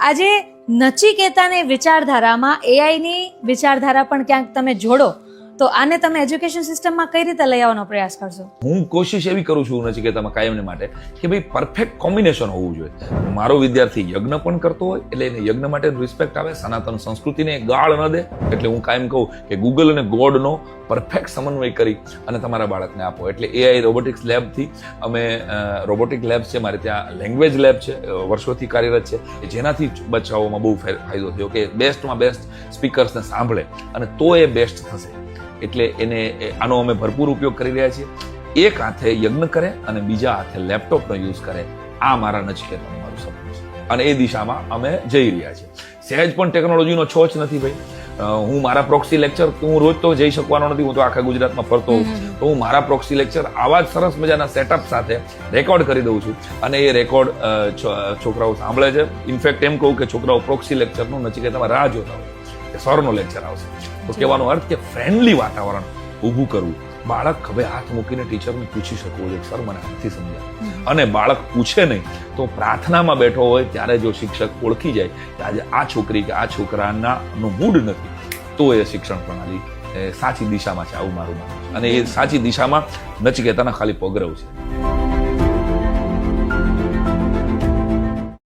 આજે નચિકેતાને વિચારધારામાં એઆઈની વિચારધારા પણ ક્યાંક તમે જોડો તો આને તમે એજ્યુકેશન સિસ્ટમમાં કઈ રીતે લઈ આવવાનો પ્રયાસ કરશો? હું કોશિશ એવી કરું છું નચિકેતામાં કાયમને માટે કે ભાઈ પરફેક્ટ કોમ્બિનેશન હોવું જોઈએ. મારો વિદ્યાર્થી યજ્ઞ પણ કરતો હોય એટલે એને યજ્ઞ માટે રિસ્પેક્ટ આવે, સનાતન સંસ્કૃતિને ગાળ ન દે. એટલે હું કાયમ કહું કે ગૂગલ અને ગોડનો પરફેક્ટ સમન્વય કરી અને તમારા બાળકને આપો. એટલે એઆઈ રોબોટિક્સ લેબથી અમે રોબોટિક લેબ્સ છે, મારે ત્યાં લેંગ્વેજ લેબ છે, વર્ષોથી કાર્યરત છે, જેનાથી બચ્ચાઓમાં બહુ ફાયદો થયો કે બેસ્ટમાં બેસ્ટ સ્પીકર્સને સાંભળે અને તો એ બેસ્ટ થશે. એટલે એને આનો અમે ભરપૂર ઉપયોગ કરી રહ્યા છીએ. એક હાથે યજ્ઞ કરે અને બીજા હાથે લેપટોપનો યુઝ કરે. આ મારા નચિકેતાનું મારું સપનું છે અને એ દિશામાં અમે જઈ રહ્યા છીએ. સહેજ પણ ટેકનોલોજીનો છોછ નથી ભાઈ. હું મારા પ્રોક્સી લેક્ચર હું રોજ તો જઈ શકવાનો નથી, હું તો આખા ગુજરાતમાં ફરતો હોઉં, તો હું મારા પ્રોક્સી લેક્ચર આવા જ સરસ મજાના સેટઅપ સાથે રેકોર્ડ કરી દઉં છું અને એ રેકોર્ડ છોકરાઓ સાંભળે છે. ઇનફેક્ટ એમ કહું કે છોકરાઓ પ્રોક્સી લેક્ચરનું નચિકેતામાં રાહ જોતા હોય કે સરનો લેક્ચર આવશે. તો કહેવાનો અર્થ કે ફ્રેન્ડલી વાતાવરણ ઊભું કરવું. બાળક હવે હાથ મૂકીને ટીચરને પૂછી શકવું જોઈએ, સર મને નથી સમજાય. અને બાળક પૂછે નહીં તો પ્રાર્થનામાં બેઠો હોય ત્યારે જો શિક્ષક ઓળખી જાય કે આજે આ છોકરી કે આ છોકરાના મૂડ નથી, તો એ શિક્ષણ પ્રણાલી સાચી દિશામાં છે, આવું મારું માનવું છે. અને એ સાચી દિશામાં નચિકેતાના ખાલી પગરવ છે.